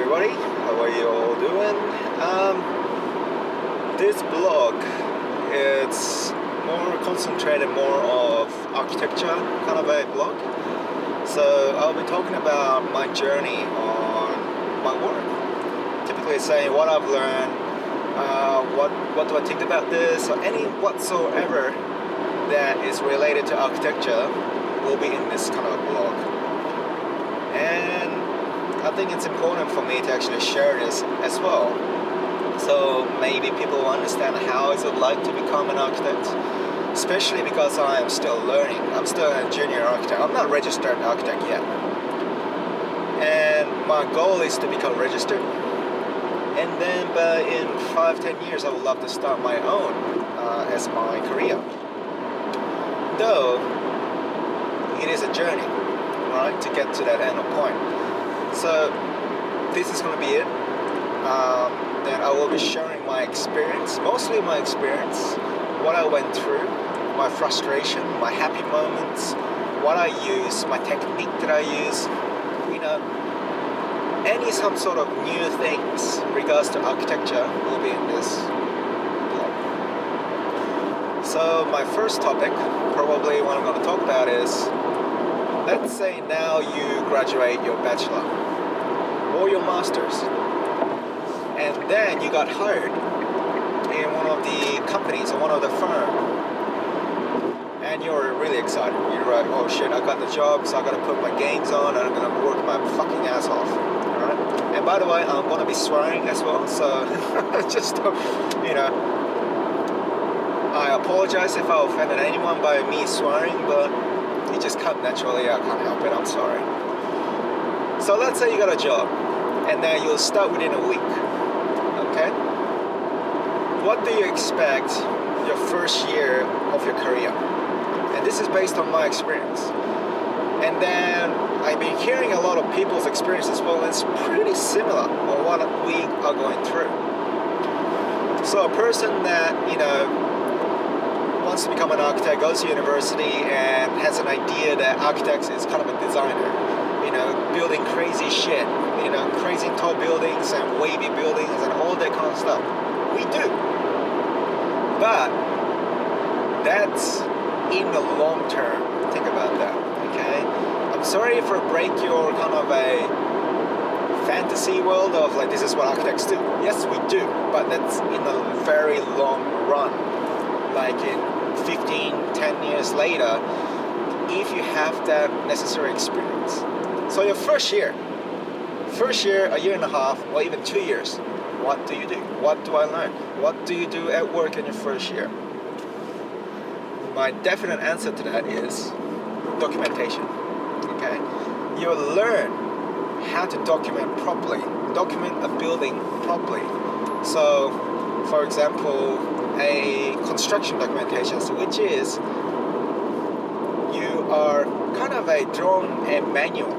everybody, how are you all doing? This blog, it's more concentrated more of architecture kind of a blog. So I'll be talking about my journey on my work, typically saying what I've learned, what do I think about this, or any whatsoever that is related to architecture will be in this kind of blog. And I think it's important for me to actually share this as well, so maybe people will understand how is it like to become an architect, especially because I am still learning. I'm still a junior architect. I'm not registered architect yet, and my goal is to become registered, and then in 5-10 years I would love to start my own as my career, though it is a journey, right, to get to that end point. So this is going to be it. Then I will be sharing my experience, mostly my experience, what I went through, my frustration, my happy moments, what I use, my technique that I use, some sort of new things regards to architecture will be in this blog. So my first topic, probably what I'm going to talk about is, let's say now you graduate your bachelor or your master's, and then you got hired in one of the companies or one of the firm, and you're really excited. You're like, oh shit, I got the job, so I got to put my gains on and I'm going to work my fucking ass off. Alright? And by the way, I'm going to be swearing as well, so just, I apologize if I offended anyone by me swearing, but it just comes naturally. I can't help it. I'm sorry. So let's say you got a job, and then you'll start within a week. Okay? What do you expect your first year of your career? And this is based on my experience. And then I've been hearing a lot of people's experience as well, and it's pretty similar on what we are going through. So a person that, wants to become an architect, goes to university and has an idea that architects is kind of a designer, building crazy shit, crazy tall buildings and wavy buildings and all that kind of stuff. We do. But that's in the long term. Think about that, okay? I'm sorry if I break your kind of a fantasy world of like, this is what architects do. Yes, we do, but that's in a very long run. Like in 10 years later, if you have that necessary experience. So your first year, a year and a half, or even 2 years, what do you do? What do I learn? What do you do at work in your first year? My definite answer to that is documentation. Okay? You learn how to document properly, document a building properly. So, for example, a construction documentation, which is you are kind of a drawing a manual,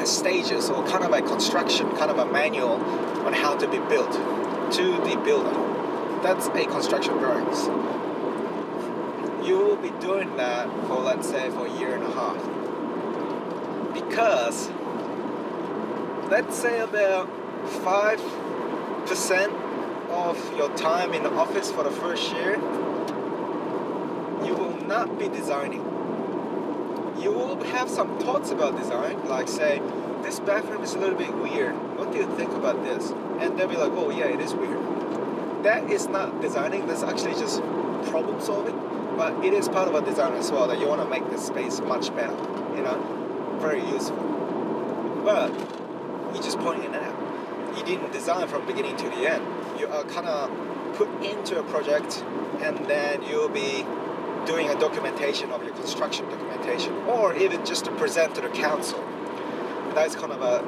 stages, or kind of a construction, kind of a manual on how to be built to the builder. That's a construction drawings. You will be doing that for, let's say, for a year and a half, because let's say about 5% of your time in the office for the first year, you will not be designing. You will have some thoughts about design, like say, this bathroom is a little bit weird. What do you think about this? And they'll be like, oh yeah, it is weird. That is not designing, that's actually just problem solving. But it is part of a design as well, that you want to make the space much better, very useful. But you're just pointing it out. You didn't design from beginning to the end. You are kind of put into a project, and then you'll be doing a documentation of your construction documentation, or even just to present to the council. That's kind of a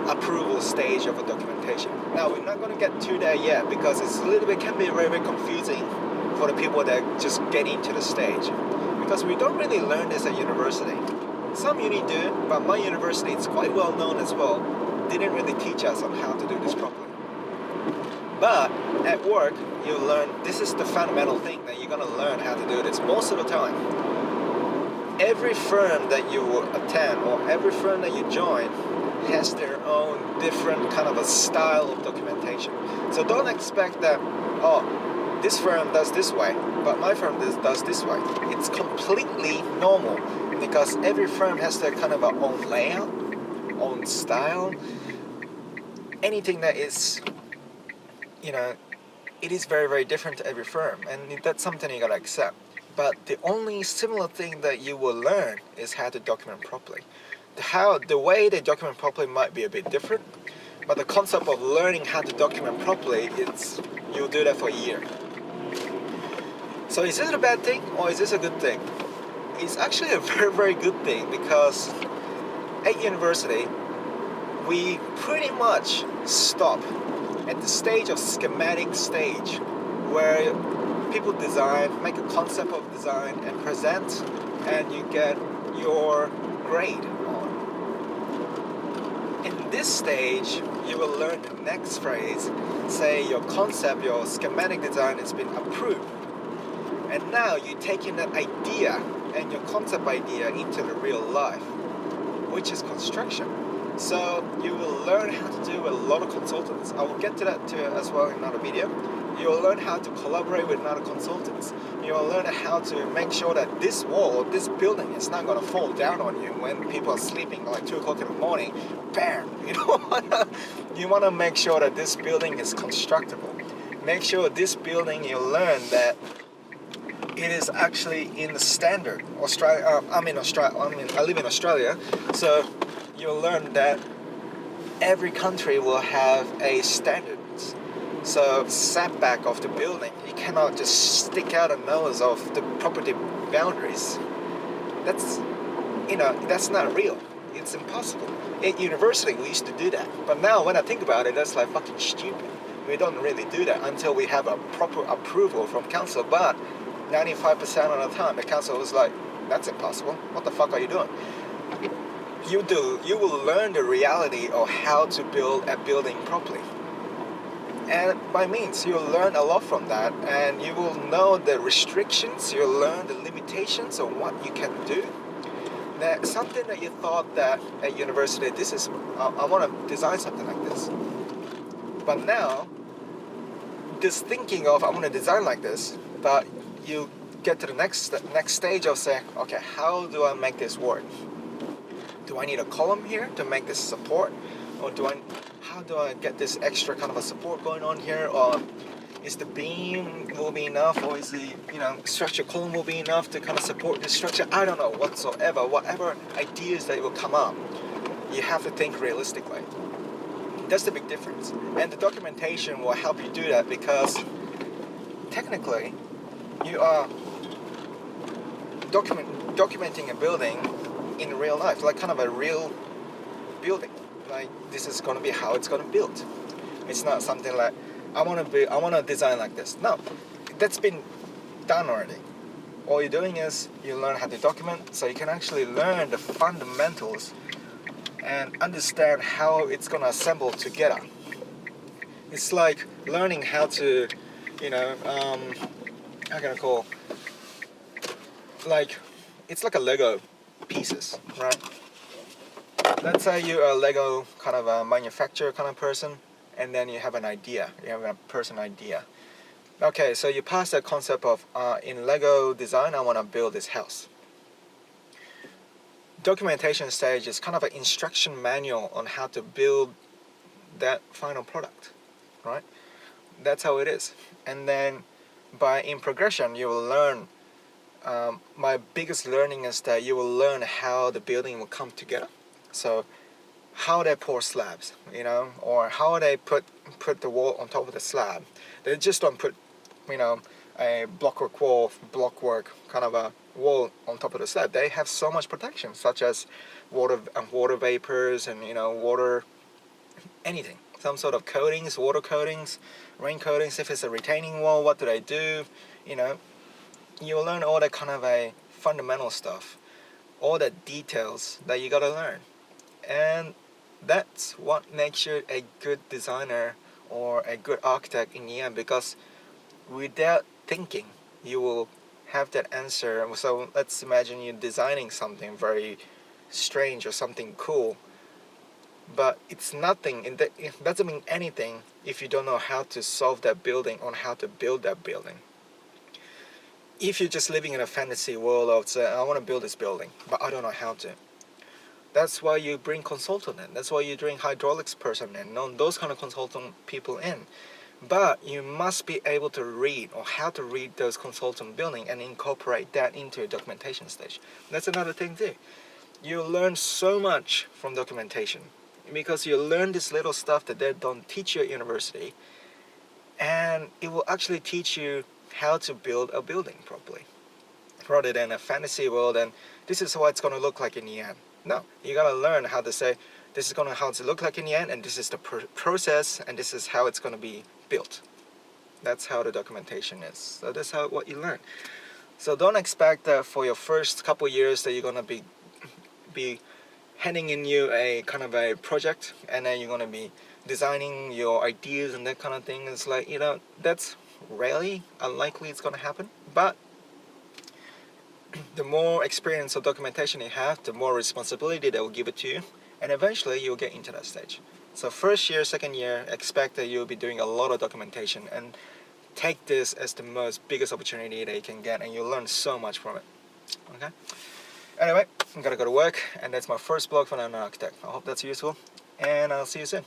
approval stage of a documentation. Now we're not going to get to that yet, because it's a little bit can be very, very confusing for the people that just get into the stage, because we don't really learn this at university. Some uni do, but my university, it's quite well known as well, didn't really teach us on how to do this properly. But at work, you learn, this is the fundamental thing that you're going to learn how to do this most of the time. Every firm that you attend or every firm that you join has their own different kind of a style of documentation. So don't expect that, oh, this firm does this way, but my firm does this way. It's completely normal because every firm has their kind of own layout, own style. Anything that is, it is very, very different to every firm, and that's something you gotta accept. But the only similar thing that you will learn is how to document properly. The way they document properly might be a bit different, but the concept of learning how to document properly, you'll do that for a year. So is this a bad thing or is this a good thing? It's actually a very, very good thing because at university, we pretty much stop at the stage of schematic stage where people design, make a concept of design and present, and you get your grade on. In this stage, you will learn the next phrase, say your concept, your schematic design has been approved. And now you're taking that idea and your concept idea into the real life, which is construction. So you will learn how to do a lot of consultants. I will get to that too as well in another video. You will learn how to collaborate with other consultants. You will learn how to make sure that this wall, this building is not going to fall down on you when people are sleeping like 2 o'clock in the morning. Bam! You want to make sure that this building is constructible. Make sure this building you learn that it is actually in the standard. I live in Australia, so you'll learn that every country will have a standard. So setback of the building, you cannot just stick out a nose of the property boundaries. That's not real. It's impossible. At university, we used to do that, but now when I think about it, that's like fucking stupid. We don't really do that until we have a proper approval from council. But 95% of the time, the council was like, "That's impossible. What the fuck are you doing?" You will learn the reality of how to build a building properly. And by means, you'll learn a lot from that, and you will know the restrictions, you'll learn the limitations of what you can do. That something that you thought that at university, I want to design something like this. But now, this thinking of I want to design like this, but you get to the next stage of saying, okay, how do I make this work? Do I need a column here to make this support? Or how do I get this extra kind of a support going on here? Or is the beam will be enough? Or is the structure column will be enough to kind of support this structure? I don't know whatsoever. Whatever ideas that will come up, you have to think realistically. That's the big difference. And the documentation will help you do that because technically you are documenting a building in real life, like kind of a real building. Like this is going to be how it's going to be built. It's not something like I want to design like this. No, that's been done already. All you're doing is you learn how to document, so you can actually learn the fundamentals and understand how it's going to assemble together. It's like learning how to, how can I call? Like it's like a Lego pieces, right? Let's say you're a Lego kind of a manufacturer kind of person, and then you have an idea. You have a person idea. Okay, so you pass that concept of in Lego design, I want to build this house. Documentation stage is kind of an instruction manual on how to build that final product, right? That's how it is. And then in progression, you will learn. My biggest learning is that you will learn how the building will come together. So how they pour slabs, or how they put the wall on top of the slab. They just don't put, a blockwork kind of a wall on top of the slab. They have so much protection, such as water vapors and water, anything. Some sort of coatings, water coatings, rain coatings. If it's a retaining wall, what do they do? You will learn all that kind of a fundamental stuff, all the details that you gotta learn. And that's what makes you a good designer or a good architect in the end, because without thinking, you will have that answer. So let's imagine you're designing something very strange or something cool. but it's nothing. It doesn't mean anything if you don't know how to solve that building or how to build that building. If you're just living in a fantasy world of say, I want to build this building, but I don't know how to. That's why you bring consultant in. That's why you bring hydraulics person in. Those kind of consultant people in. But you must be able to read or how to read those consultant building and incorporate that into your documentation stage. That's another thing too. You learn so much from documentation because you learn this little stuff that they don't teach you at university, and it will actually teach you how to build a building properly rather than a fantasy world and this is what it's going to look like in the end. No, you got to learn how to say this is going to how to look like in the end, and this is the process, and this is how it's going to be built. That's how the documentation is. So that's how what you learn. So don't expect that for your first couple years that you're going to be handing in you a kind of a project, and then you're going to be designing your ideas and that kind of thing. It's like, that's rarely unlikely it's going to happen. But the more experience or documentation you have, the more responsibility they will give it to you, and eventually you'll get into that stage. So first year, second year, expect that you'll be doing a lot of documentation, and take this as the most biggest opportunity that you can get, and you'll learn so much from it. Okay? Anyway, I'm gonna go to work, and that's my first blog for an architect. I hope that's useful, and I'll see you soon.